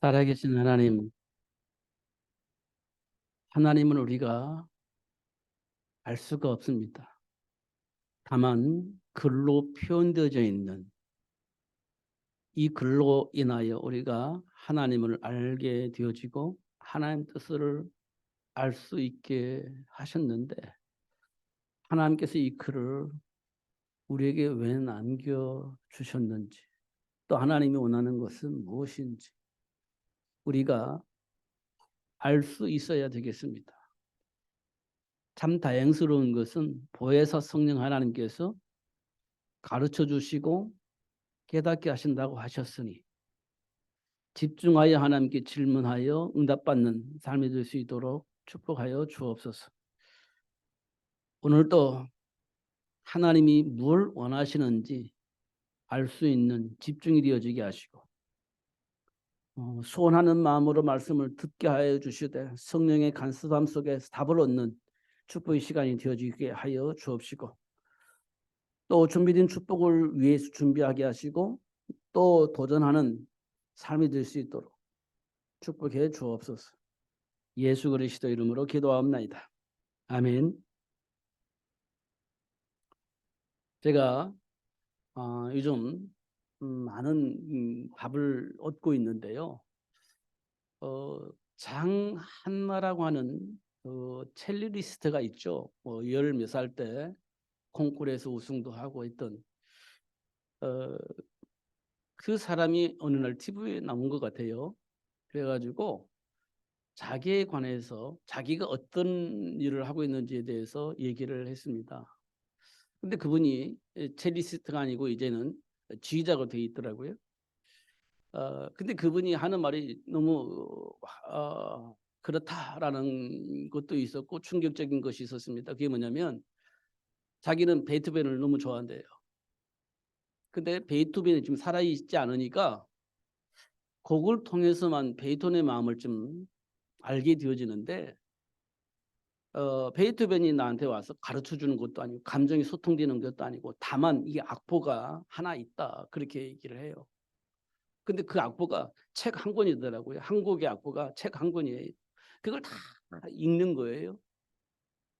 살아계신 하나님, 하나님은 우리가 알 수가 없습니다. 다만 글로 표현되어져 있는 이 글로 인하여 우리가 하나님을 알게 되어지고 하나님 뜻을 알 수 있게 하셨는데, 하나님께서 이 글을 우리에게 왜 남겨주셨는지, 또 하나님이 원하는 것은 무엇인지 우리가 알 수 있어야 되겠습니다. 참 다행스러운 것은 보혜사 성령 하나님께서 가르쳐 주시고 깨닫게 하신다고 하셨으니 집중하여 하나님께 질문하여 응답받는 삶이 될 수 있도록 축복하여 주옵소서. 오늘도 하나님이 뭘 원하시는지 알 수 있는 집중이 되어지게 하시고 소원하는 마음으로 말씀을 듣게 하여 주시되 성령의 간섭함 속에서 답을 얻는 축복의 시간이 되어지게 하여 주옵시고, 또 준비된 축복을 위해서 준비하게 하시고 또 도전하는 삶이 될 수 있도록 축복해 주옵소서. 예수 그리스도 이름으로 기도하옵나이다. 아멘. 제가 요즘 많은 답을 얻고 있는데요. 장한나라고 하는 첼리리스트가 있죠. 열 몇 살 때 콩쿠르에서 우승도 하고 있던 어, 그 사람이 어느 날 TV에 나온 것 같아요. 그래가지고 자기에 관해서 자기가 어떤 일을 하고 있는지에 대해서 얘기를 했습니다. 근데 그분이 첼리스트가 아니고 이제는 지휘자가 돼 있더라고요. 근데 그분이 하는 말이 너무 그렇다라는 것도 있었고 충격적인 것이 있었습니다. 그게 뭐냐면 자기는 베토벤을 너무 좋아한대요. 근데 베토벤이 지금 살아있지 않으니까 곡을 통해서만 베토벤의 마음을 좀 알게 되어지는데, 베토벤이 나한테 와서 가르쳐 주는 것도 아니고 감정이 소통되는 것도 아니고 다만 이 악보가 하나 있다, 그렇게 얘기를 해요. 근데 그 악보가 책 한 권이더라고요. 한 곡의 악보가 책 한 권이에요. 그걸 다 읽는 거예요.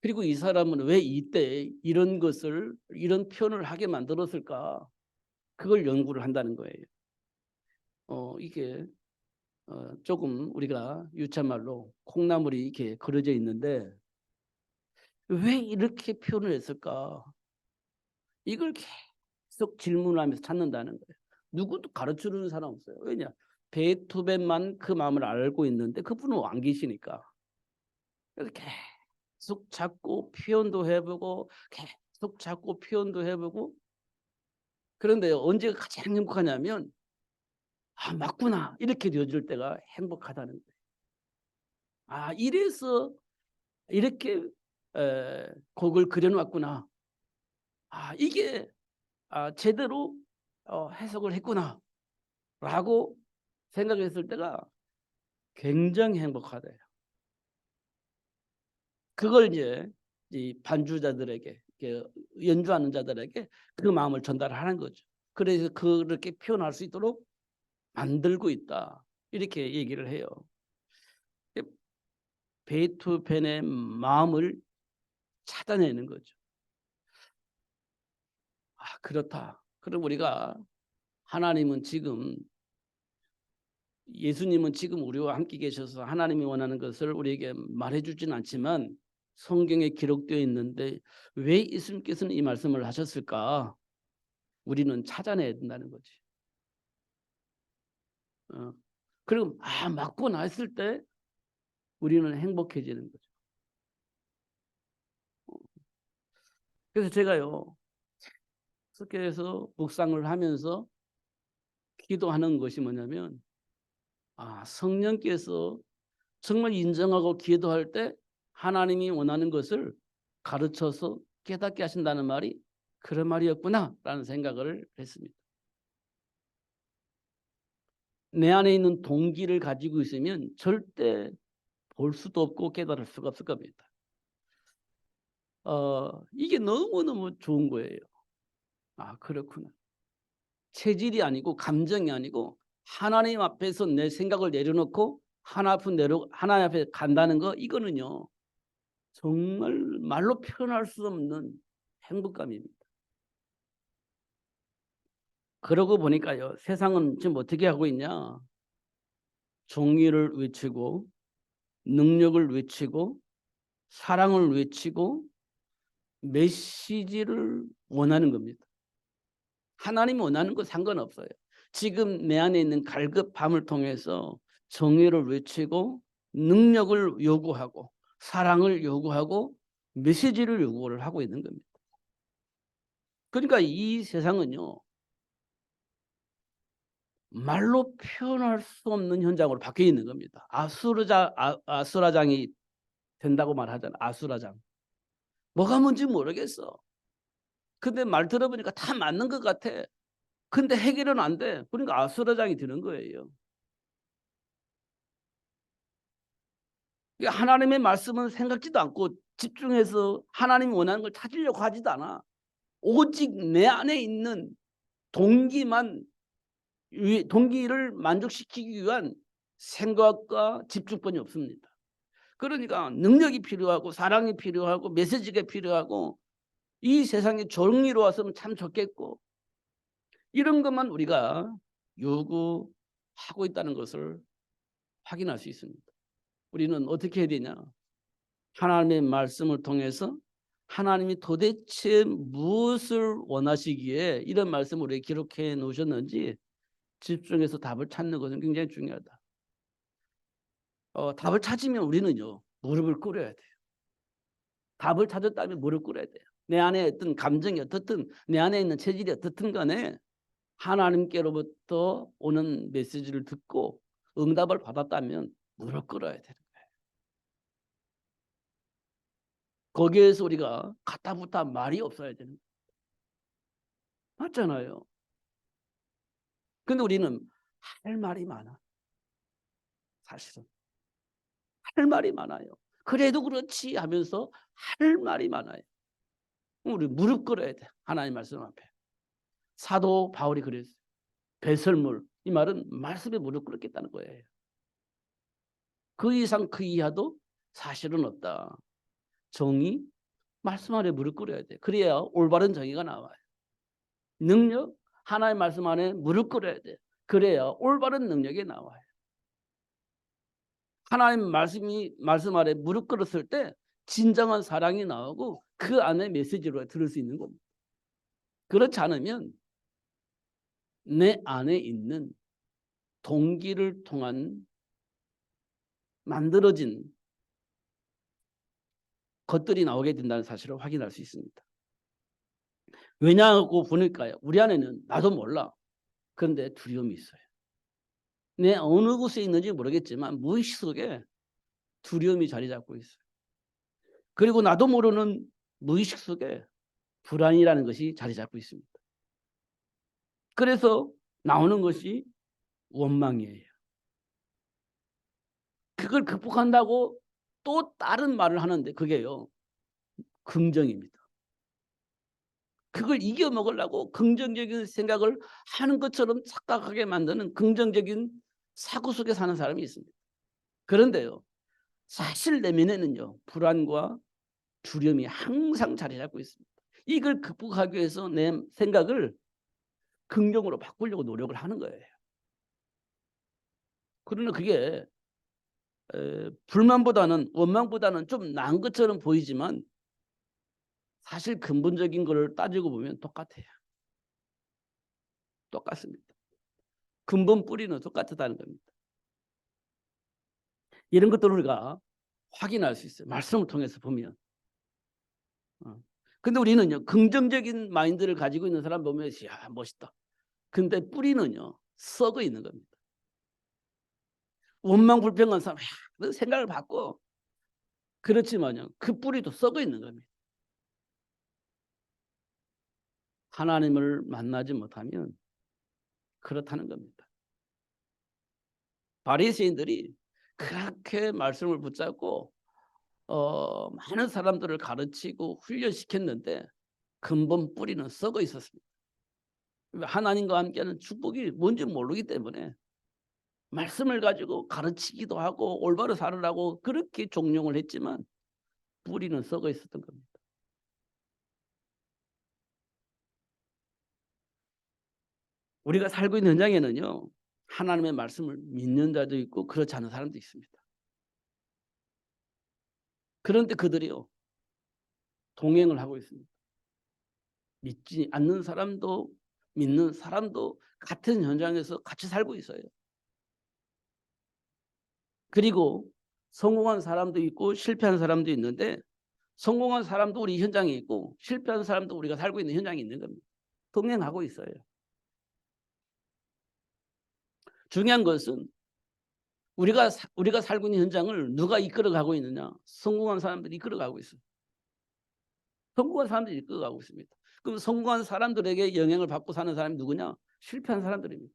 그리고 이 사람은 왜 이때 이런 것을, 이런 표현을 하게 만들었을까? 그걸 연구를 한다는 거예요. 이게 조금 우리가 유치한 말로 콩나물이 이렇게 그려져 있는데 왜 이렇게 표현을 했을까? 이걸 계속 질문하면서 찾는다는 거예요. 누구도 가르쳐주는 사람 없어요. 왜냐? 베토벤만 그 마음을 알고 있는데 그분은 안 계시니까. 그래서 계속 찾고 표현도 해보고 계속 찾고 표현도 해보고, 그런데 언제가 가장 행복하냐면 맞구나 이렇게 되어질 때가 행복하다는 거예요. 이래서 이렇게 곡을 그려놨구나. 이게 제대로 해석을 했구나 라고 생각했을 때가 굉장히 행복하대요. 그걸 이제 이 반주자들에게, 연주하는 자들에게 그 마음을 전달하는 거죠. 그래서 그렇게 표현할 수 있도록 만들고 있다, 이렇게 얘기를 해요. 베토벤의 마음을 찾아내는 거죠. 그렇다. 그럼 우리가, 하나님은 지금, 예수님은 지금 우리와 함께 계셔서 하나님이 원하는 것을 우리에게 말해주진 않지만 성경에 기록되어 있는데 왜 예수님께서는 이 말씀을 하셨을까? 우리는 찾아내야 된다는 거지. 그럼 맞고 났을 때 우리는 행복해지는 거죠. 그래서 제가요, 속해서 묵상을 하면서 기도하는 것이 뭐냐면, 성령께서 정말 인정하고 기도할 때 하나님이 원하는 것을 가르쳐서 깨닫게 하신다는 말이 그런 말이었구나라는 생각을 했습니다. 내 안에 있는 동기를 가지고 있으면 절대 볼 수도 없고 깨달을 수가 없을 겁니다. 이게 너무너무 좋은 거예요. 그렇구나. 체질이 아니고 감정이 아니고 하나님 앞에서 내 생각을 내려놓고 하나님 앞에 간다는 거, 이거는요 정말 말로 표현할 수 없는 행복감입니다. 그러고 보니까요, 세상은 지금 어떻게 하고 있냐? 정의를 외치고 능력을 외치고 사랑을 외치고 메시지를 원하는 겁니다. 하나님이 원하는 거 상관없어요. 지금 내 안에 있는 갈급함을 통해서 정의를 외치고 능력을 요구하고 사랑을 요구하고 메시지를 요구를 하고 있는 겁니다. 그러니까 이 세상은요 말로 표현할 수 없는 현장으로 바뀌어 있는 겁니다. 아수라장이 된다고 말하잖아. 아수라장. 뭐가 뭔지 모르겠어. 근데 말 들어보니까 다 맞는 것 같아. 근데 해결은 안 돼. 그러니까 아수라장이 되는 거예요. 하나님의 말씀은 생각지도 않고 집중해서 하나님이 원하는 걸 찾으려고 하지도 않아. 오직 내 안에 있는 동기를 만족시키기 위한 생각과 집중권이 없습니다. 그러니까 능력이 필요하고 사랑이 필요하고 메시지가 필요하고 이 세상에 정의로웠으면 참 좋겠고 이런 것만 우리가 요구하고 있다는 것을 확인할 수 있습니다. 우리는 어떻게 해야 되냐? 하나님의 말씀을 통해서 하나님이 도대체 무엇을 원하시기에 이런 말씀을 우리에게 기록해 놓으셨는지 집중해서 답을 찾는 것은 굉장히 중요하다. 답을 찾으면 우리는요 무릎을 꿇어야 돼요. 답을 찾았다면 무릎 꿇어야 돼요. 내 안에 어떤 감정이 어떻든 내 안에 있는 체질이 어떻든 간에 하나님께로부터 오는 메시지를 듣고 응답을 받았다면 무릎 꿇어야 되는 거예요. 거기에서 우리가 가타부타 말이 없어야 되는 거예요. 맞잖아요. 근데 우리는 할 말이 많아. 사실은 할 말이 많아요. 그래도 그렇지 하면서 할 말이 많아요. 우리 무릎 꿇어야 돼. 하나님 말씀 앞에. 사도 바울이 그랬어요. 배설물, 이 말은 말씀에 무릎 꿇겠다는 거예요. 그 이상 그 이하도 사실은 없다. 정의, 말씀 안에 무릎 꿇어야 돼. 그래야 올바른 정의가 나와요. 능력, 하나님 말씀 안에 무릎 꿇어야 돼. 그래야 올바른 능력이 나와요. 하나님 말씀 아래 무릎 꿇었을 때 진정한 사랑이 나오고 그 안에 메시지로 들을 수 있는 겁니다. 그렇지 않으면 내 안에 있는 동기를 통한 만들어진 것들이 나오게 된다는 사실을 확인할 수 있습니다. 왜냐하고 보니까요. 우리 안에는 나도 몰라. 그런데 두려움이 있어요. 내 어느 곳에 있는지 모르겠지만 무의식 속에 두려움이 자리 잡고 있어요. 그리고 나도 모르는 무의식 속에 불안이라는 것이 자리 잡고 있습니다. 그래서 나오는 것이 원망이에요. 그걸 극복한다고 또 다른 말을 하는데 그게요. 긍정입니다. 그걸 이겨먹으려고 긍정적인 생각을 하는 것처럼 착각하게 만드는 긍정적인 사고 속에 사는 사람이 있습니다. 그런데요. 사실 내면에는요. 불안과 두려움이 항상 자리 잡고 있습니다. 이걸 극복하기 위해서 내 생각을 긍정으로 바꾸려고 노력을 하는 거예요. 그러나 그게 불만보다는 원망보다는 좀 나은 것처럼 보이지만 사실 근본적인 걸 따지고 보면 똑같아요. 똑같습니다. 근본 뿌리는 똑같다는 겁니다. 이런 것들을 우리가 확인할 수 있어요. 말씀을 통해서 보면. 근데 우리는요. 긍정적인 마인드를 가지고 있는 사람 보면 야 멋있다. 근데 뿌리는요. 썩어 있는 겁니다. 원망 불평한 사람 야, 생각을 바꿔. 그렇지만요. 그 뿌리도 썩어 있는 겁니다. 하나님을 만나지 못하면 그렇다는 겁니다. 바리새인들이 그렇게 말씀을 붙잡고 많은 사람들을 가르치고 훈련시켰는데 근본 뿌리는 썩어 있었습니다. 하나님과 함께하는 축복이 뭔지 모르기 때문에 말씀을 가지고 가르치기도 하고 올바로 살으라고 그렇게 종용을 했지만 뿌리는 썩어 있었던 겁니다. 우리가 살고 있는 현장에는요, 하나님의 말씀을 믿는 자도 있고 그렇지 않은 사람도 있습니다. 그런데 그들이요, 동행을 하고 있습니다. 믿지 않는 사람도 믿는 사람도 같은 현장에서 같이 살고 있어요. 그리고 성공한 사람도 있고 실패한 사람도 있는데 성공한 사람도 우리 현장에 있고 실패한 사람도 우리가 살고 있는 현장에 있는 겁니다. 동행하고 있어요. 중요한 것은 우리가 살고 있는 현장을 누가 이끌어가고 있느냐. 성공한 사람들이 이끌어가고 있어요. 성공한 사람들이 이끌어가고 있습니다. 그럼 성공한 사람들에게 영향을 받고 사는 사람이 누구냐? 실패한 사람들입니다.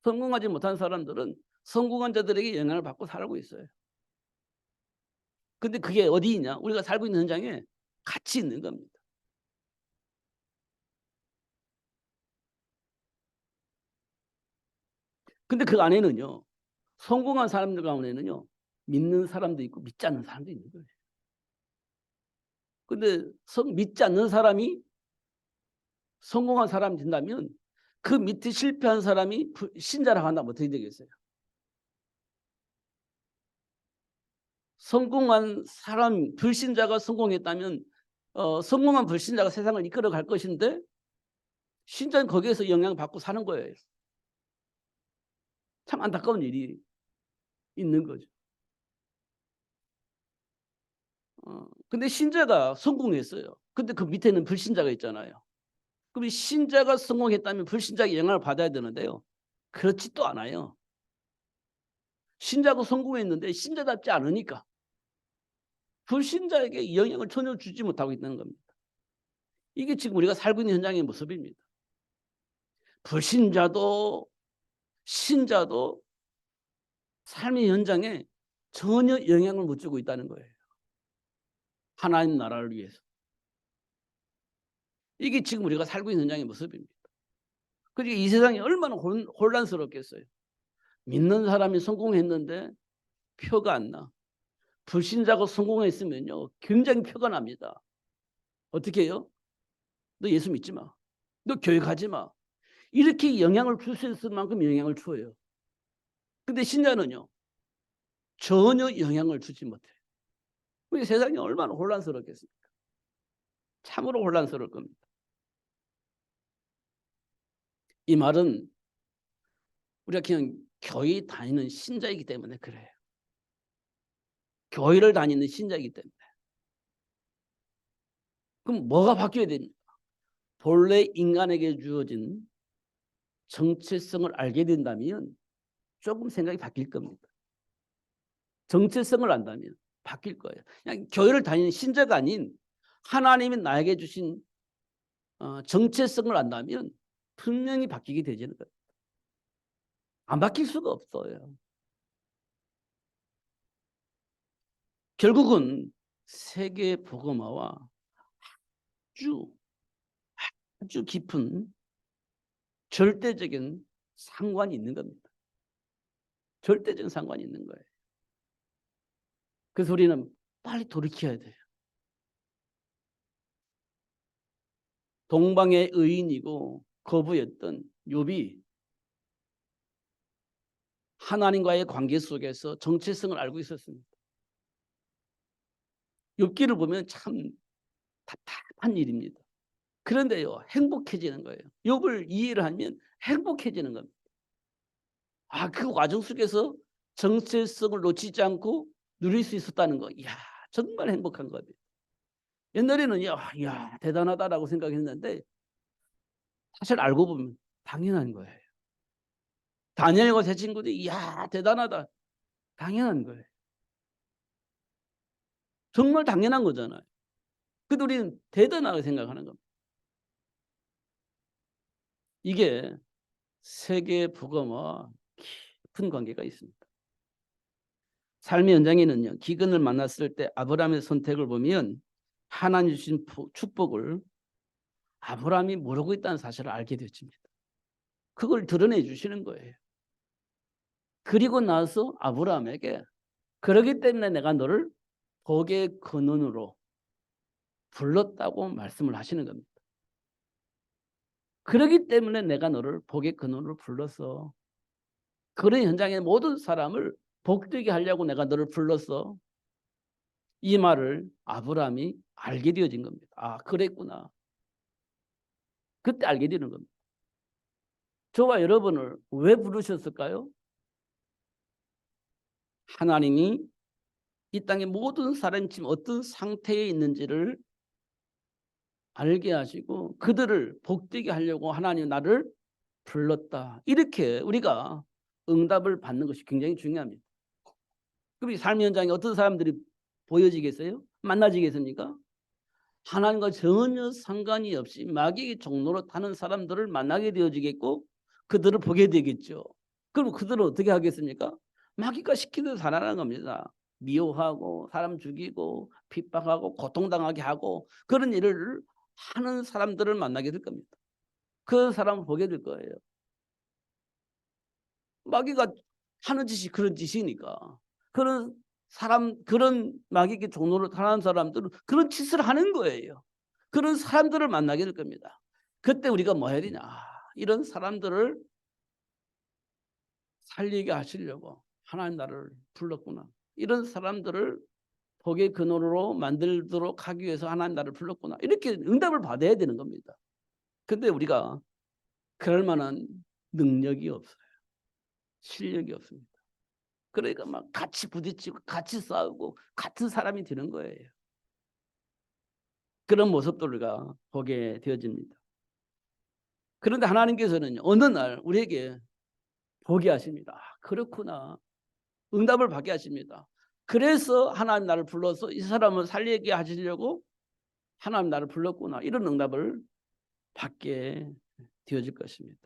성공하지 못한 사람들은 성공한 자들에게 영향을 받고 살고 있어요. 근데 그게 어디 있냐? 우리가 살고 있는 현장에 같이 있는 겁니다. 근데 그 안에는요, 성공한 사람들 가운데는요, 믿는 사람도 있고 믿지 않는 사람도 있는 거예요. 근데 믿지 않는 사람이 성공한 사람이 된다면 그 밑에 실패한 사람이 신자라고 한다면 어떻게 되겠어요? 성공한 사람, 불신자가 성공했다면 성공한 불신자가 세상을 이끌어갈 것인데 신자는 거기에서 영향받고 사는 거예요. 참 안타까운 일이 있는 거죠. 근데 신자가 성공했어요. 근데 그 밑에는 불신자가 있잖아요. 그럼 신자가 성공했다면 불신자에게 영향을 받아야 되는데요. 그렇지 또 않아요. 신자가 성공했는데 신자답지 않으니까 불신자에게 영향을 전혀 주지 못하고 있다는 겁니다. 이게 지금 우리가 살고 있는 현장의 모습입니다. 불신자도 신자도 삶의 현장에 전혀 영향을 못 주고 있다는 거예요. 하나님 나라를 위해서. 이게 지금 우리가 살고 있는 현장의 모습입니다. 그러니까 이 세상이 얼마나 혼란스럽겠어요. 믿는 사람이 성공했는데 표가 안 나. 불신자가 성공했으면요, 굉장히 표가 납니다. 어떻게 해요? 너 예수 믿지 마. 너 교회 가지 마. 이렇게 영향을 줄 수 있을 만큼 영향을 줘요. 근데 신자는요, 전혀 영향을 주지 못해요. 우리 세상이 얼마나 혼란스럽겠습니까? 참으로 혼란스러울 겁니다. 이 말은 우리가 그냥 교회 다니는 신자이기 때문에 그래요. 교회를 다니는 신자이기 때문에. 그럼 뭐가 바뀌어야 됩니까? 본래 인간에게 주어진 정체성을 알게 된다면 조금 생각이 바뀔 겁니다. 정체성을 안다면 바뀔 거예요. 그냥 교회를 다니는 신자가 아닌 하나님이 나에게 주신 정체성을 안다면 분명히 바뀌게 되지는 거예요. 안 바뀔 수가 없어요. 결국은 세계 복음화와 아주 깊은 절대적인 상관이 있는 겁니다. 절대적인 상관이 있는 거예요. 그래서 우리는 빨리 돌이켜야 돼요. 동방의 의인이고 거부였던 욥이 하나님과의 관계 속에서 정체성을 알고 있었습니다. 욥기를 보면 참 답답한 일입니다. 그런데요, 행복해지는 거예요. 욥을 이해를 하면 행복해지는 겁니다. 그 과정 속에서 정체성을 놓치지 않고 누릴 수 있었다는 거. 이야, 정말 행복한 거예요. 옛날에는 야, 대단하다라고 생각했는데 사실 알고 보면 당연한 거예요. 다니엘과 세 친구들이 이야, 대단하다. 당연한 거예요. 정말 당연한 거잖아요. 근데 우리는 대단하게 생각하는 겁니다. 이게 세계 복음과 깊은 관계가 있습니다. 삶의 현장에는요, 기근을 만났을 때 아브라함의 선택을 보면 하나님 주신 축복을 아브라함이 모르고 있다는 사실을 알게 되어집니다. 그걸 드러내 주시는 거예요. 그리고 나서 아브라함에게 그러기 때문에 내가 너를 복의 근원으로 불렀다고 말씀을 하시는 겁니다. 그러기 때문에 내가 너를 복의 근원으로 불렀어. 그런 현장의 모든 사람을 복되게 하려고 내가 너를 불렀어. 이 말을 아브라함이 알게 되어진 겁니다. 아, 그랬구나. 그때 알게 되는 겁니다. 저와 여러분을 왜 부르셨을까요? 하나님이 이 땅의 모든 사람이 지금 어떤 상태에 있는지를 알게 하시고 그들을 복되게 하려고 하나님 나를 불렀다. 이렇게 우리가 응답을 받는 것이 굉장히 중요합니다. 그럼 이 삶의 현장에 어떤 사람들이 보여지겠어요? 만나지겠습니까? 하나님과 전혀 상관이 없이 마귀의 종로로 타는 사람들을 만나게 되어지겠고 그들을 보게 되겠죠. 그럼 그들은 어떻게 하겠습니까? 마귀가 시키는 대로 살아가는 겁니다. 미워하고 사람 죽이고 핍박하고 고통당하게 하고 그런 일을 하는 사람들을 만나게 될 겁니다. 그 사람을 보게 될 거예요. 마귀가 하는 짓이 그런 짓이니까. 그런 사람, 그런 마귀의 종로를 타는 사람들은 그런 짓을 하는 거예요. 그런 사람들을 만나게 될 겁니다. 그때 우리가 뭐 해야 되냐. 이런 사람들을 살리게 하시려고 하나님 나를 불렀구나. 이런 사람들을 복의 근원으로 만들도록 하기 위해서 하나님 나를 불렀구나. 이렇게 응답을 받아야 되는 겁니다. 근데 우리가 그럴 만한 능력이 없어요. 실력이 없습니다. 그러니까 막 같이 부딪히고 같이 싸우고 같은 사람이 되는 거예요. 그런 모습들을 우리가 보게 되어집니다. 그런데 하나님께서는 어느 날 우리에게 보게 하십니다. 아, 그렇구나. 응답을 받게 하십니다. 그래서 하나님 나를 불러서 이 사람을 살리게 하시려고 하나님 나를 불렀구나. 이런 응답을 받게 되어질 것입니다.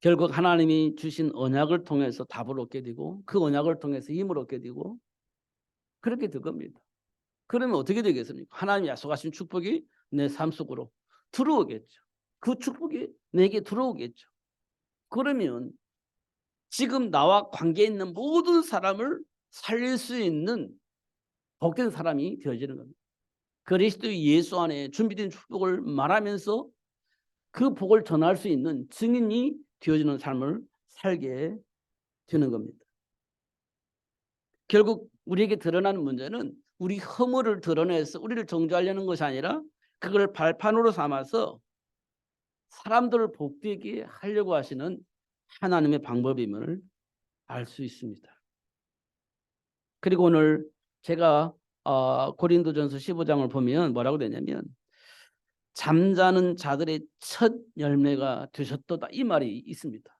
결국 하나님이 주신 언약을 통해서 답을 얻게 되고 그 언약을 통해서 힘을 얻게 되고 그렇게 될 겁니다. 그러면 어떻게 되겠습니까? 하나님이 약속하신 축복이 내 삶 속으로 들어오겠죠. 그 축복이 내게 들어오겠죠. 그러면 지금 나와 관계 있는 모든 사람을 살릴 수 있는 복된 사람이 되어지는 겁니다. 그리스도 예수 안에 준비된 축복을 말하면서 그 복을 전할 수 있는 증인이 되어지는 삶을 살게 되는 겁니다. 결국 우리에게 드러나는 문제는 우리 허물을 드러내서 우리를 정죄하려는 것이 아니라 그걸 발판으로 삼아서 사람들을 복되게 하려고 하시는 하나님의 방법임을 알 수 있습니다. 그리고 오늘 제가 고린도전서 15장을 보면 뭐라고 되냐면 잠자는 자들의 첫 열매가 되셨도다 이 말이 있습니다.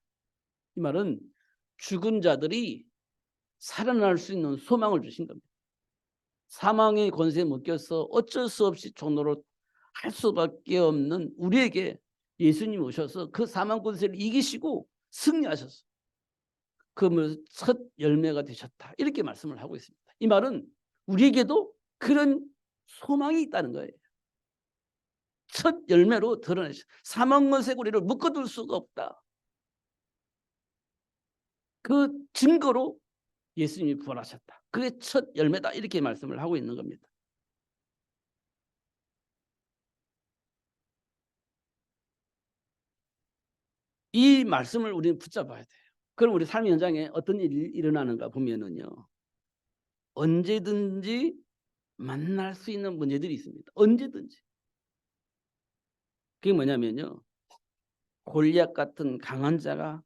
이 말은 죽은 자들이 살아날 수 있는 소망을 주신 겁니다. 사망의 권세에 묶여서 어쩔 수 없이 종로로 할 수밖에 없는 우리에게 예수님 오셔서 그 사망 권세를 이기시고 승리하셨어요. 그러면서 첫 열매가 되셨다. 이렇게 말씀을 하고 있습니다. 이 말은 우리에게도 그런 소망이 있다는 거예요. 첫 열매로 드러내셨어요. 사망 권세 우리를 묶어둘 수가 없다. 그 증거로 예수님이 부활하셨다. 그게 첫 열매다. 이렇게 말씀을 하고 있는 겁니다. 이 말씀을 우리는 붙잡아야 돼요. 그럼 우리 삶의 현장에 어떤 일이 일어나는가 보면은요. 언제든지 만날 수 있는 문제들이 있습니다. 언제든지. 그게 뭐냐면요. 골리앗 같은 강한 자가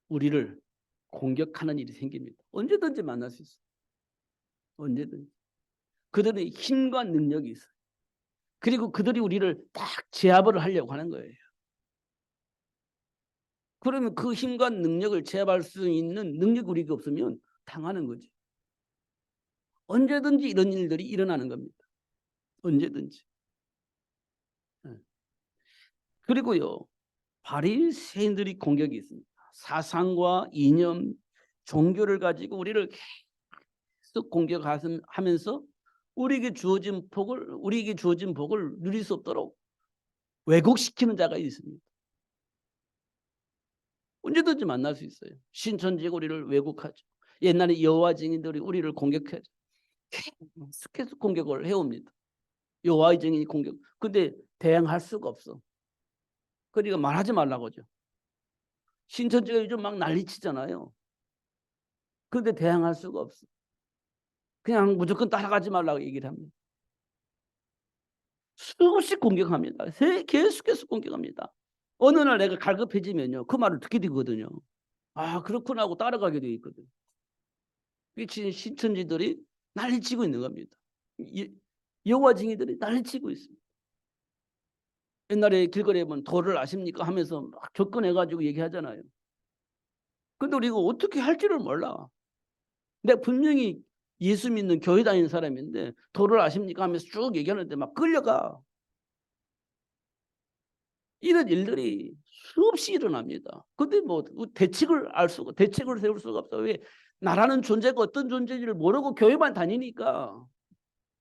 우리를 공격하는 일이 생깁니다. 언제든지 만날 수 있어요. 언제든지. 그들의 힘과 능력이 있어요. 그리고 그들이 우리를 딱 제압을 하려고 하는 거예요. 그러면 그 힘과 능력을 제압할 수 있는 능력이 우리가 없으면 당하는 거지. 언제든지 이런 일들이 일어나는 겁니다. 언제든지. 그리고요. 바리새인들이 공격이 있습니다. 사상과 이념, 종교를 가지고 우리를 계속 공격하면서 우리에게 주어진 복을 누릴 수 없도록 왜곡시키는 자가 있습니다. 언제든지 만날 수 있어요. 신천지가 우리를 왜곡하죠. 옛날에 여호와 증인들이 우리를 공격하죠. 계속 공격을 해옵니다. 여호와의 증인이 공격. 근데 대응할 수가 없어. 그러니까 말하지 말라고 하죠. 신천지가 요즘 막 난리치잖아요. 그런데 대항할 수가 없어. 그냥 무조건 따라가지 말라고 얘기를 합니다. 수없이 공격합니다. 계속해서 공격합니다. 어느 날 내가 갈급해지면요, 그 말을 듣게 되거든요. 아, 그렇구나 하고 따라가게 돼 있거든요. 신천지들이 난리치고 있는 겁니다. 여호와 증인들이 난리치고 있습니다. 옛날에 길거리에 보면 도를 아십니까 하면서 막 접근해가지고 얘기하잖아요. 근데 우리가 어떻게 할지를 몰라. 내가 분명히 예수 믿는 교회 다니는 사람인데 도를 아십니까 하면서 쭉 얘기하는데 막 끌려가. 이런 일들이 수없이 일어납니다. 근데 뭐 대책을 세울 수가 없어. 왜? 나라는 존재가 어떤 존재인지를 모르고 교회만 다니니까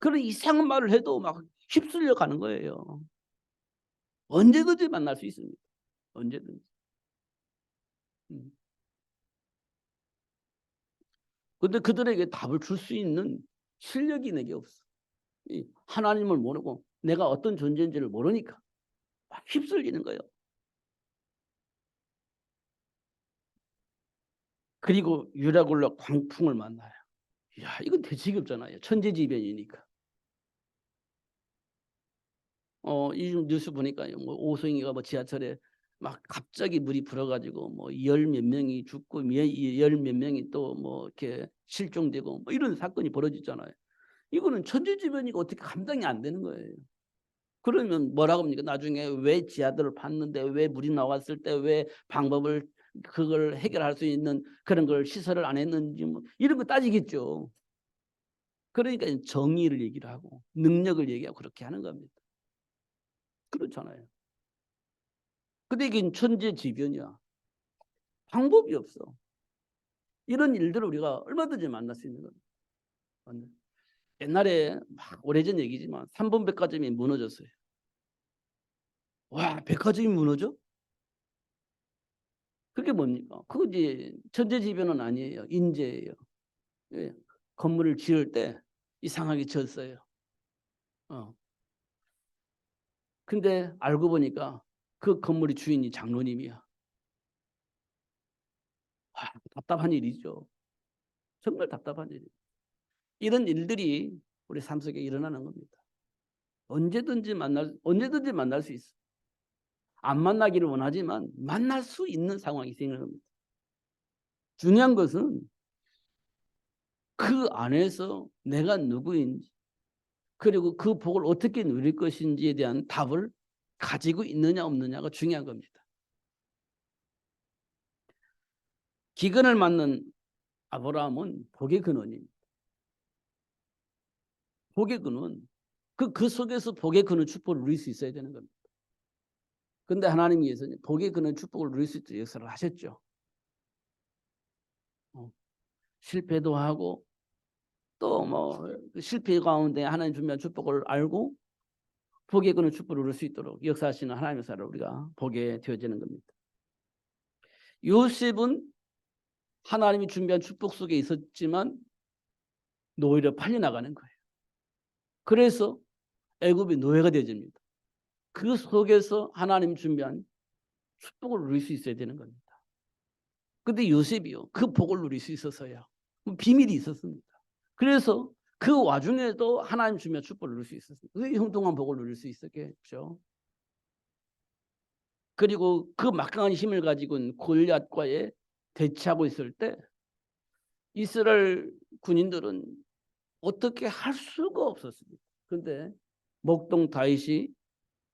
그런 이상한 말을 해도 막 휩쓸려 가는 거예요. 언제든지 만날 수 있습니다. 언제든지. 근데 그들에게 답을 줄 수 있는 실력이 내게 없어. 하나님을 모르고 내가 어떤 존재인지를 모르니까 막 휩쓸리는 거예요. 그리고 유라굴로 광풍을 만나요. 야, 이건 대책이 없잖아요. 천재지변이니까. 이 뉴스 보니까요. 뭐 오송이가 뭐 지하철에 막 갑자기 물이 불어가지고 뭐 열 몇 명이 죽고 열 몇 명이 또 뭐 이렇게 실종되고 뭐 이런 사건이 벌어졌잖아요. 이거는 천재지변이고 어떻게 감당이 안 되는 거예요. 그러면 뭐라고 합니까? 나중에 왜 지하들을 팠는데 왜 물이 나왔을 때 왜 방법을 그걸 해결할 수 있는 그런 걸 시설을 안 했는지 뭐 이런 거 따지겠죠. 그러니까 정의를 얘기를 하고 능력을 얘기하고 그렇게 하는 겁니다. 그렇잖아요. 근데 이게 천재지변이야. 방법이 없어. 이런 일들을 우리가 얼마든지 만날 수 있는 겁니다. 옛날에 막 오래전 얘기지만 3번 백화점이 무너졌어요. 와, 백화점이 무너져? 그게 뭡니까? 그거 이제 천재지변은 아니에요. 인재예요. 예. 건물을 지을 때 이상하게 지었어요. 어. 근데 알고 보니까 그 건물의 주인이 장로님이야. 아, 답답한 일이죠. 정말 답답한 일이에요. 이런 일들이 우리 삶 속에 일어나는 겁니다. 언제든지 만날 수 있어. 안 만나기를 원하지만 만날 수 있는 상황이 생기는 겁니다. 중요한 것은 그 안에서 내가 누구인지 그리고 그 복을 어떻게 누릴 것인지에 대한 답을 가지고 있느냐 없느냐가 중요한 겁니다. 기근을 맞는 아브라함은 복의 근원입니다. 복의 근원. 그 속에서 복의 근원 축복을 누릴 수 있어야 되는 겁니다. 그런데 하나님께서는 복의 근원 축복을 누릴 수 있도록 역사를 하셨죠. 실패도 하고 또 뭐 실패 가운데 하나님 준비한 축복을 알고 복의 근원 축복을 누릴 수 있도록 역사하시는 하나님의 역사를 우리가 보게 되어지는 겁니다. 요셉은 하나님이 준비한 축복 속에 있었지만 노예로 팔려나가는 거예요. 그래서 애굽의 노예가 되어집니다. 그 속에서 하나님 준비한 축복을 누릴 수 있어야 되는 겁니다. 근데 요셉이요. 그 복을 누릴 수 있었어요. 비밀이 있었습니다. 그래서 그 와중에도 하나님 주면 축복을 누릴 수 있었습니다. 그 형통한 복을 누릴 수 있었겠죠. 그리고 그 막강한 힘을 가지고 골리앗과의 대치하고 있을 때 이스라엘 군인들은 어떻게 할 수가 없었습니다. 그런데 목동 다윗이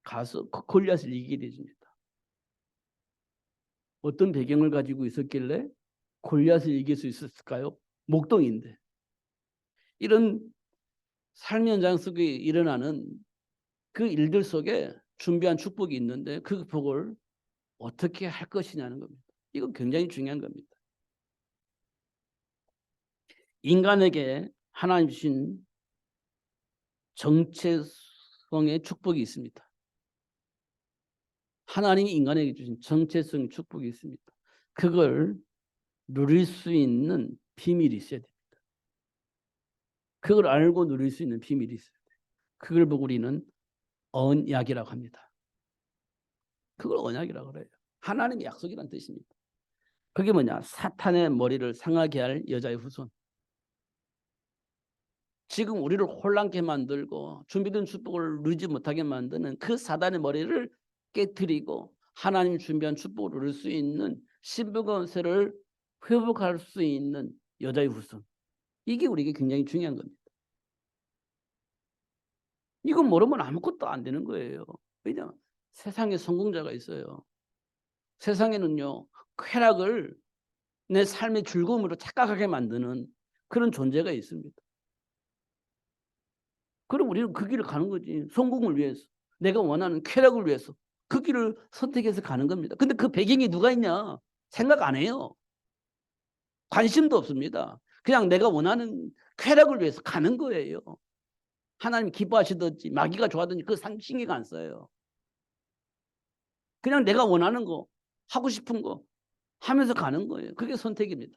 가서 골리앗을 이기게 되십니다. 어떤 배경을 가지고 있었길래 골리앗을 이길 수 있었을까요? 목동인데. 이런 삶의 현장 속에 일어나는 그 일들 속에 준비한 축복이 있는데 그 복을 어떻게 할 것이냐는 겁니다. 이건 굉장히 중요한 겁니다. 인간에게 하나님 주신 정체성의 축복이 있습니다. 하나님이 인간에게 주신 정체성의 축복이 있습니다. 그걸 누릴 수 있는 비밀이 있어야 됩니다. 그걸 알고 누릴 수 있는 비밀이 있어요. 그걸 보고 우리는 언약이라고 합니다. 그걸 언약이라고 그래요. 하나님의 약속이라는 뜻입니다. 그게 뭐냐? 사탄의 머리를 상하게 할 여자의 후손. 지금 우리를 혼란케 만들고 준비된 축복을 누리지 못하게 만드는 그 사단의 머리를 깨트리고 하나님 준비한 축복을 누릴 수 있는 신부권세를 회복할 수 있는 여자의 후손. 이게 우리에게 굉장히 중요한 겁니다. 이건 모르면 아무것도 안 되는 거예요. 왜냐하면 세상에 성공자가 있어요. 세상에는요, 쾌락을 내 삶의 즐거움으로 착각하게 만드는 그런 존재가 있습니다. 그럼 우리는 그 길을 가는 거지. 성공을 위해서. 내가 원하는 쾌락을 위해서. 그 길을 선택해서 가는 겁니다. 근데 그 배경이 누가 있냐? 생각 안 해요. 관심도 없습니다. 그냥 내가 원하는 쾌락을 위해서 가는 거예요. 하나님 기뻐하시든지 마귀가 좋아하든지 그 신경 안 써요. 그냥 내가 원하는 거, 하고 싶은 거 하면서 가는 거예요. 그게 선택입니다.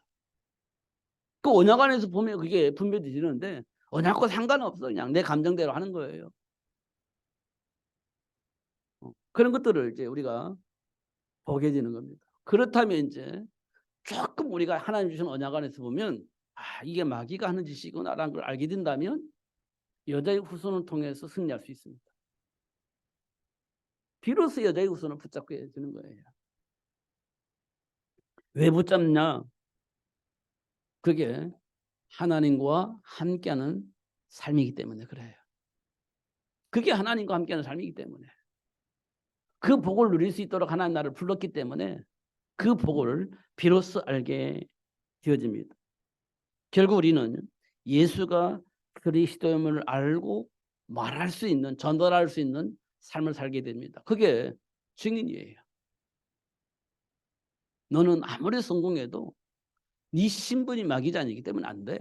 그 언약 안에서 보면 그게 분별이 되는데 언약과 상관없어. 그냥 내 감정대로 하는 거예요. 그런 것들을 이제 우리가 보게 되는 겁니다. 그렇다면 이제 조금 우리가 하나님 주신 언약 안에서 보면 이게 마귀가 하는 짓이구나라는 걸 알게 된다면 여자의 후손을 통해서 승리할 수 있습니다. 비로소 여자의 후손을 붙잡게 되는 거예요. 왜 붙잡냐? 그게 하나님과 함께하는 삶이기 때문에 그래요. 그게 하나님과 함께하는 삶이기 때문에. 그 복을 누릴 수 있도록 하나님 나를 불렀기 때문에 그 복을 비로소 알게 되어집니다. 결국 우리는 예수가 그리스도임을 알고 말할 수 있는, 전달할 수 있는 삶을 살게 됩니다. 그게 증인이에요. 너는 아무리 성공해도 네 신분이 마귀자이기 때문에 안 돼.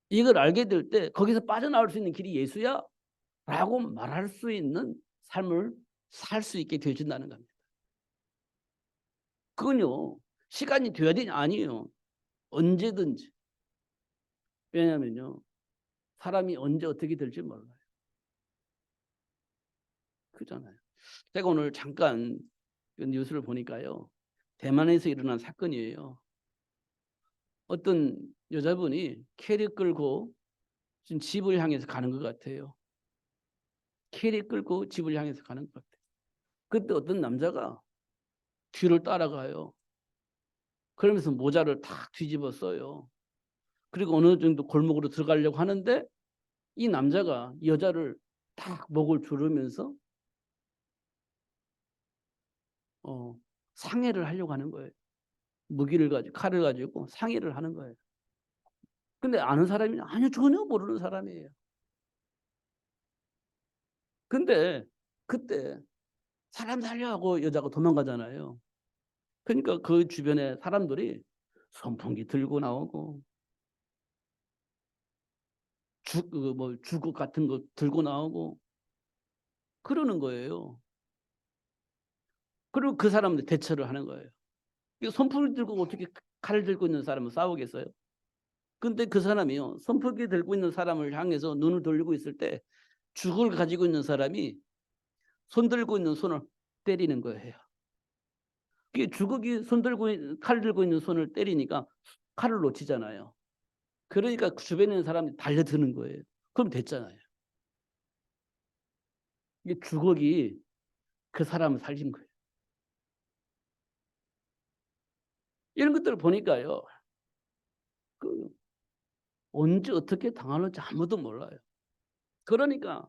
이걸 알게 될 때 거기서 빠져나올 수 있는 길이 예수야 라고 말할 수 있는 삶을 살 수 있게 되어진다는 겁니다. 그건요, 시간이 돼야 되냐? 아니에요. 언제든지. 왜냐면요, 사람이 언제 어떻게 될지 몰라요. 그잖아요. 제가 오늘 잠깐 뉴스를 보니까요, 대만에서 일어난 사건이에요. 어떤 여자분이 캐리 끌고 지금 집을 향해서 가는 것 같아요. 캐리 끌고 집을 향해서 가는 것 같아요. 그때 어떤 남자가 뒤를 따라가요. 그러면서 모자를 탁 뒤집어 써요. 그리고 어느 정도 골목으로 들어가려고 하는데 이 남자가 여자를 탁 목을 조르면서 상해를 하려고 하는 거예요. 무기를 가지고 칼을 가지고 상해를 하는 거예요. 근데 아는 사람이 아니요, 전혀 모르는 사람이에요. 근데 그때 사람 살려 하고 여자가 도망가잖아요. 그러니까 그 주변에 사람들이 선풍기 들고 나오고 주걱 같은 거 들고 나오고 그러는 거예요. 그리고 그 사람들 대처를 하는 거예요. 선풍기 들고 어떻게 칼을 들고 있는 사람은 싸우겠어요? 근데 그 사람이요, 선풍기 들고 있는 사람을 향해서 눈을 돌리고 있을 때 죽을 가지고 있는 사람이 손 들고 있는 손을 때리는 거예요. 주걱이 칼 들고 있는 손을 때리니까 칼을 놓치잖아요. 그러니까 주변에 있는 사람이 달려드는 거예요. 그럼 됐잖아요. 이게 주걱이 그 사람을 살린 거예요. 이런 것들을 보니까요, 언제 어떻게 당하는지 아무도 몰라요. 그러니까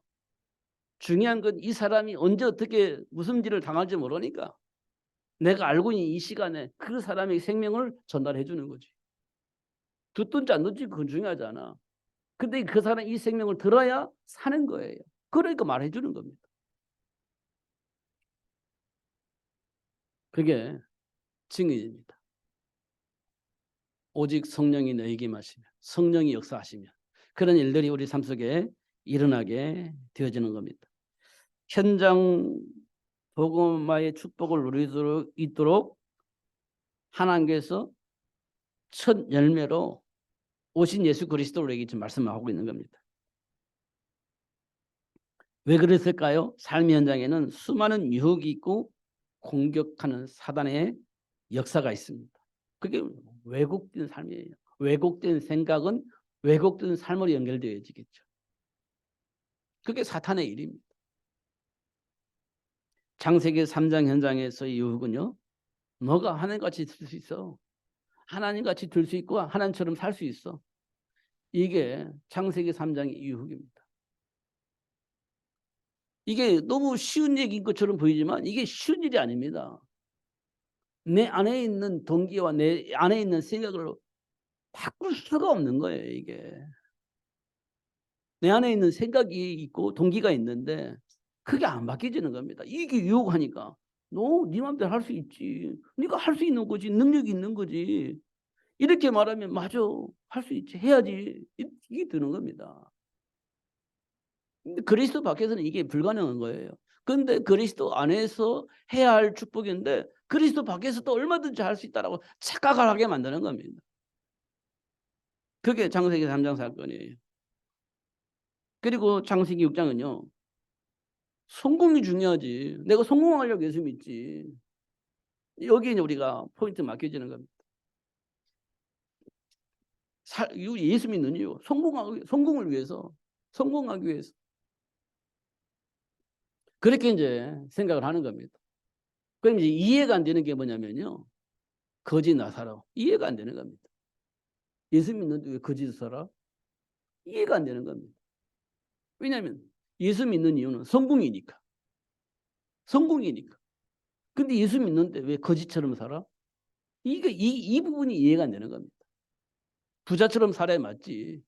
중요한 건 이 사람이 언제 어떻게 무슨 일을 당할지 모르니까 내가 알고 있는 이 시간에 그 사람의 생명을 전달해 주는 거지. 듣든지 안 듣든지 그건 중요하지 않아. 근데 그 사람이 이 생명을 들어야 사는 거예요. 그러니까 말해 주는 겁니다. 그게 증인입니다. 오직 성령이 너에게 임하시면, 성령이 역사하시면 그런 일들이 우리 삶 속에 일어나게 되어지는 겁니다. 현장 복음화의 축복을 누릴 수 있도록 하나님께서 첫 열매로 오신 예수 그리스도를 우리에게 지금 말씀하고 있는 겁니다. 왜 그랬을까요? 삶의 현장에는 수많은 유혹이 있고 공격하는 사단의 역사가 있습니다. 그게 왜곡된 삶이에요. 왜곡된 생각은 왜곡된 삶으로 연결되어지겠죠. 그게 사탄의 일입니다. 창세기 3장 현장에서의 유혹은요. 너가 하나님같이 들 수 있어. 하나님같이 들 수 있고 하나님처럼 살 수 있어. 이게 창세기 3장의 유혹입니다. 이게 너무 쉬운 얘기인 것처럼 보이지만 이게 쉬운 일이 아닙니다. 내 안에 있는 동기와 내 안에 있는 생각을 바꿀 수가 없는 거예요, 이게. 내 안에 있는 생각이 있고 동기가 있는데 그게 안 바뀌어지는 겁니다. 이게 유혹하니까. 너 네 맘대로 할 수 있지. 네가 할 수 있는 거지. 능력이 있는 거지. 이렇게 말하면 맞아. 할 수 있지. 해야지. 이게 드는 겁니다. 근데 그리스도 밖에서는 이게 불가능한 거예요. 그런데 그리스도 안에서 해야 할 축복인데 그리스도 밖에서 또 얼마든지 할 수 있다라고 착각을 하게 만드는 겁니다. 그게 창세기 3장 사건이에요. 그리고 창세기 6장은요. 성공이 중요하지. 내가 성공하려고 예수 믿지. 여기에 우리가 포인트 맡겨지는 겁니다. 예수 믿는 이유. 성공을 위해서. 성공하기 위해서. 그렇게 이제 생각을 하는 겁니다. 그럼 이제 이해가 안 되는 게 뭐냐면요. 거지 나사로. 이해가 안 되는 겁니다. 예수 믿는데 왜 거짓을 살아? 이해가 안 되는 겁니다. 왜냐하면 예수 믿는 이유는 성공이니까. 성공이니까. 근데 예수 믿는데 왜 거짓처럼 살아? 이 부분이 이해가 안 되는 겁니다. 부자처럼 살아야 맞지.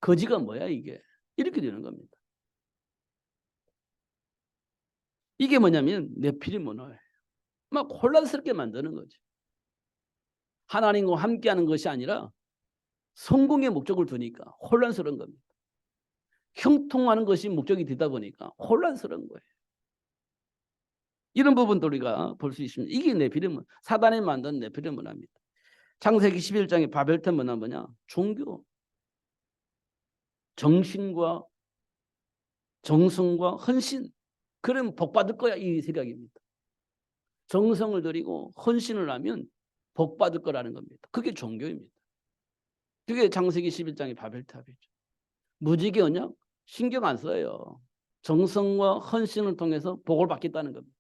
거지가 뭐야 이게. 이렇게 되는 겁니다. 이게 뭐냐면 네피림 문화예요. 막 혼란스럽게 만드는 거지. 하나님과 함께하는 것이 아니라 성공의 목적을 두니까 혼란스러운 겁니다. 형통하는 것이 목적이 되다 보니까 혼란스러운 거예요. 이런 부분도 우리가 볼 수 있습니다. 이게 네피림, 사단이 만든 네피림 문화입니다. 창세기 11장의 바벨탑 문화 뭐냐? 종교, 정신과 정성과 헌신. 그러면 복 받을 거야 이 생각입니다. 정성을 들이고 헌신을 하면 복 받을 거라는 겁니다. 그게 종교입니다. 그게 창세기 11장의 바벨탑이죠. 무지개 언약 신경 안 써요. 정성과 헌신을 통해서 복을 받겠다는 겁니다.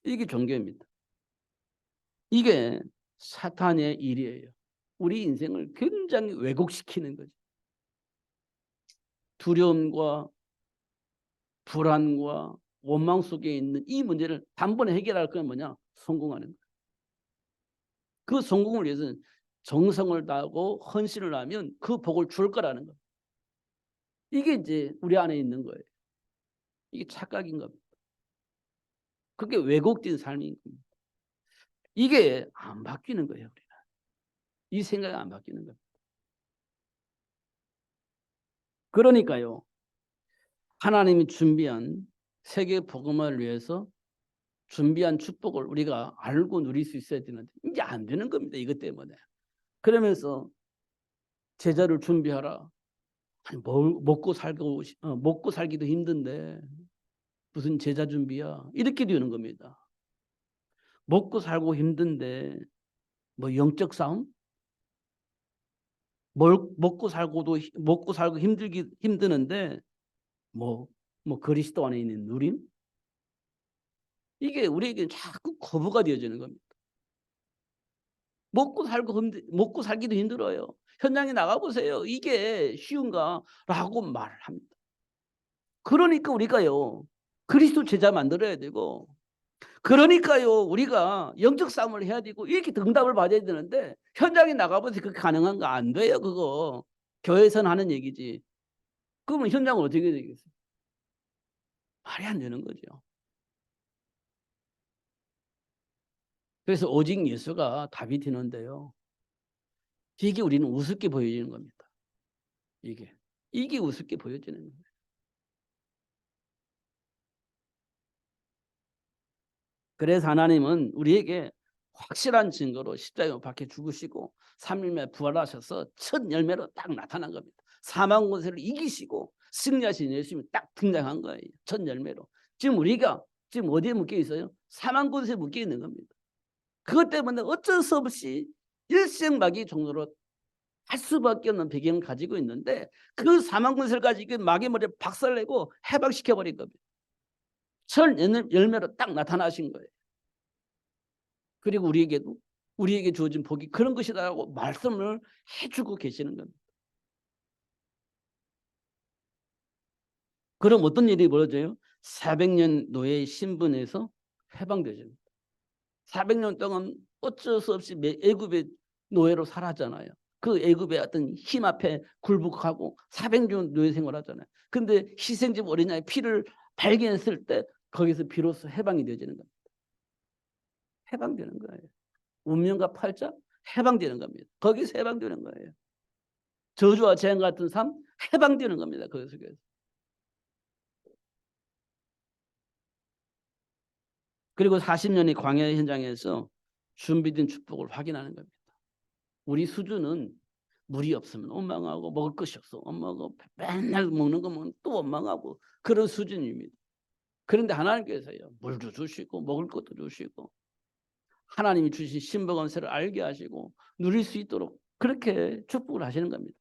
이게 종교입니다. 이게 사탄의 일이에요. 우리 인생을 굉장히 왜곡시키는 거죠. 두려움과 불안과 원망 속에 있는 이 문제를 단번에 해결할 건 뭐냐? 성공하는 거예요. 그 성공을 위해서는 정성을 다하고 헌신을 하면 그 복을 줄 거라는 거예요. 이게 이제 우리 안에 있는 거예요. 이게 착각인 겁니다. 그게 왜곡된 삶인 겁니다. 이게 안 바뀌는 거예요. 우리는. 이 생각이 안 바뀌는 겁니다. 그러니까요. 하나님이 준비한 세계 복음화를 위해서 준비한 축복을 우리가 알고 누릴 수 있어야 되는데 이게 안 되는 겁니다. 이것 때문에. 그러면서 제자를 준비하라. 아니, 먹고 살기도 힘든데 무슨 제자 준비야. 이렇게 되는 겁니다. 먹고 살고 힘든데 뭐 영적 싸움? 먹고 살고 힘드는데 뭐 그리스도 안에 있는 누림? 이게 우리에게 자꾸 거부가 되어지는 겁니다. 먹고 살기도 힘들어요. 현장에 나가 보세요. 이게 쉬운가라고 말을 합니다. 그러니까 우리가요. 그리스도 제자 만들어야 되고 그러니까요. 우리가 영적 싸움을 해야 되고 이렇게 응답을 받아야 되는데 현장에 나가 보세요. 그게 가능한가? 안 돼요. 그거. 교회에서는 하는 얘기지. 그러면 현장은 어떻게 되겠어요? 말이 안 되는 거죠. 그래서 오직 예수가 답이 되는데요. 이게 우리는 우습게 보여지는 겁니다. 이게 우습게 보여지는 거예요. 그래서 하나님은 우리에게 확실한 증거로 십자가에 박혀 죽으시고 3일 만에 부활하셔서 첫 열매로 딱 나타난 겁니다. 사망 권세를 이기시고 승리하신 예수님이 딱 등장한 거예요. 첫 열매로. 지금 우리가 지금 어디에 묶여 있어요? 사망 권세에 묶여 있는 겁니다. 그것 때문에 어쩔 수 없이 일생마귀 종로로 할 수밖에 없는 배경을 가지고 있는데 그 사망 권세를 가지고 마귀 머리에 박살내고 해방시켜버린 겁니다. 첫 열매로 딱 나타나신 거예요. 그리고 우리에게 주어진 복이 그런 것이다라고 말씀을 해주고 계시는 겁니다. 그럼 어떤 일이 벌어져요? 400년 노예의 신분에서 해방되죠. 400년 동안 어쩔 수 없이 애굽의 노예로 살았잖아요. 그 애굽의 어떤 힘 앞에 굴복하고 400년 노예 생활하잖아요. 근데 희생집 어린아이 피를 발견했을 때 거기서 비로소 해방이 되어지는 겁니다. 해방되는 거예요. 운명과 팔자 해방되는 겁니다. 거기서 해방되는 거예요. 저주와 재앙 같은 삶 해방되는 겁니다. 그 속에서. 그리고 40년의 광야 현장에서 준비된 축복을 확인하는 겁니다. 우리 수준은 물이 없으면 원망하고 먹을 것이 없어 원망하고 맨날 먹는 거 먹으면 또 원망하고 그런 수준입니다. 그런데 하나님께서요. 물도 주시고 먹을 것도 주시고 하나님이 주신 신복원세를 알게 하시고 누릴 수 있도록 그렇게 축복을 하시는 겁니다.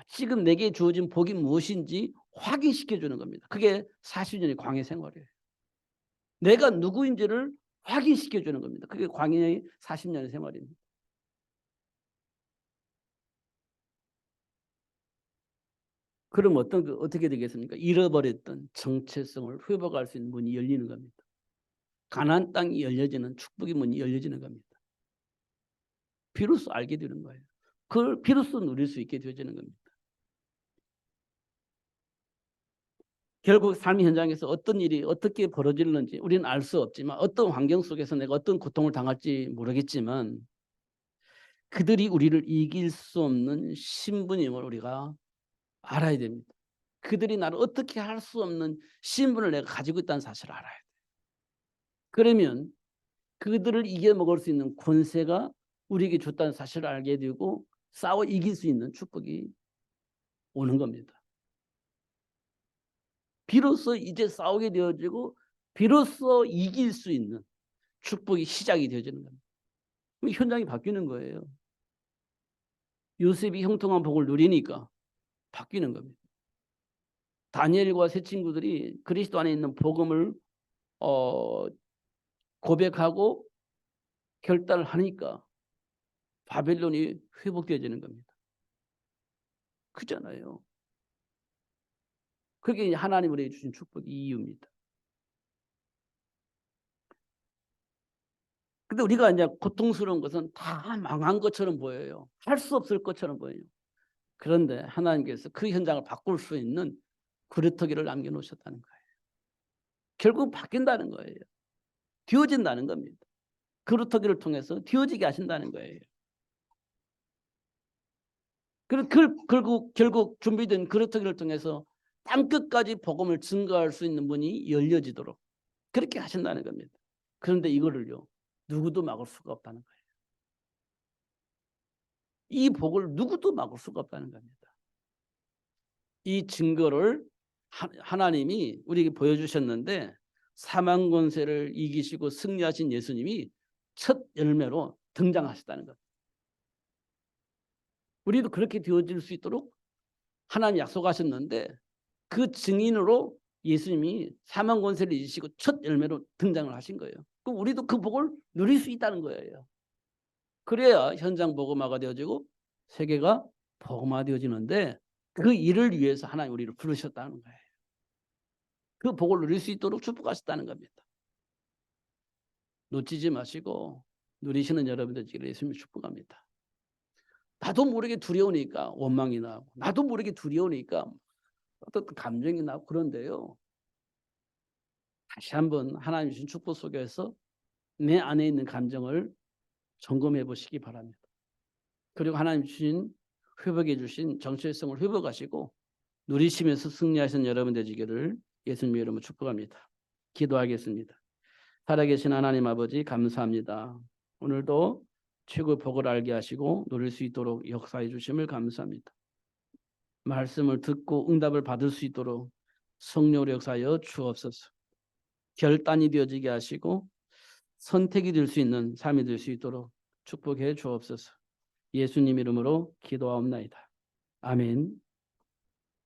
지금 내게 주어진 복이 무엇인지 확인시켜주는 겁니다. 그게 40년의 광야 생활이에요. 내가 누구인지를 확인시켜주는 겁니다. 그게 광야의 40년의 생활입니다. 그럼 어떻게 되겠습니까? 잃어버렸던 정체성을 회복할 수 있는 문이 열리는 겁니다. 가나안 땅이 열려지는 축복의 문이 열려지는 겁니다. 비로소 알게 되는 거예요. 그걸 비로소 누릴 수 있게 되어지는 겁니다. 결국 삶의 현장에서 어떤 일이 어떻게 벌어지는지 우리는 알 수 없지만 어떤 환경 속에서 내가 어떤 고통을 당할지 모르겠지만 그들이 우리를 이길 수 없는 신분임을 우리가 알아야 됩니다. 그들이 나를 어떻게 할 수 없는 신분을 내가 가지고 있다는 사실을 알아야 돼요. 그러면 그들을 이겨먹을 수 있는 권세가 우리에게 줬다는 사실을 알게 되고 싸워 이길 수 있는 축복이 오는 겁니다. 비로소 이제 싸우게 되어지고 비로소 이길 수 있는 축복이 시작이 되어지는 겁니다. 현장이 바뀌는 거예요. 요셉이 형통한 복을 누리니까 바뀌는 겁니다. 다니엘과 세 친구들이 그리스도 안에 있는 복음을 고백하고 결단을 하니까 바벨론이 회복되어지는 겁니다. 그잖아요. 그게 하나님 우리에게 주신 축복의 이유입니다. 근데 우리가 이제 고통스러운 것은 다 망한 것처럼 보여요. 할 수 없을 것처럼 보여요. 그런데 하나님께서 그 현장을 바꿀 수 있는 구레터기를 남겨놓으셨다는 거예요. 결국 바뀐다는 거예요. 뒤어진다는 겁니다. 구레터기를 통해서 뒤어지게 하신다는 거예요. 결국 준비된 구레터기를 통해서 땅끝까지 복음을 증거할 수 있는 문이 열려지도록 그렇게 하신다는 겁니다. 그런데 이거를요. 누구도 막을 수가 없다는 거예요. 이 복을 누구도 막을 수가 없다는 겁니다. 이 증거를 하나님이 우리에게 보여주셨는데 사망 권세를 이기시고 승리하신 예수님이 첫 열매로 등장하셨다는 것. 우리도 그렇게 되어질 수 있도록 하나님 약속하셨는데 그 증인으로 예수님이 사망 권세를 이기시고 첫 열매로 등장을 하신 거예요. 그럼 우리도 그 복을 누릴 수 있다는 거예요. 그래야 현장 복음화가 되어지고 세계가 복음화되어지는데 그 일을 위해서 하나님 우리를 부르셨다는 거예요. 그 복을 누릴 수 있도록 축복하셨다는 겁니다. 놓치지 마시고 누리시는 여러분들에게 예수님을 축복합니다. 나도 모르게 두려우니까 원망이 나고 나도 모르게 두려우니까 어떤 감정이 나고 그런데요. 다시 한번 하나님 주신 축복 속에서 내 안에 있는 감정을 점검해 보시기 바랍니다. 그리고 하나님 주신 회복해 주신 정체성을 회복하시고 누리시면서 승리하신 여러분 되시기를 예수님의 이름으로 축복합니다. 기도하겠습니다. 살아계신 하나님 아버지 감사합니다. 오늘도 최고의 복을 알게 하시고 누릴 수 있도록 역사해 주심을 감사합니다. 말씀을 듣고 응답을 받을 수 있도록 성령으로 역사하여 주옵소서. 결단이 되어지게 하시고 선택이 될 수 있는 삶이 될 수 있도록 축복해 주옵소서. 예수님 이름으로 기도하옵나이다. 아멘.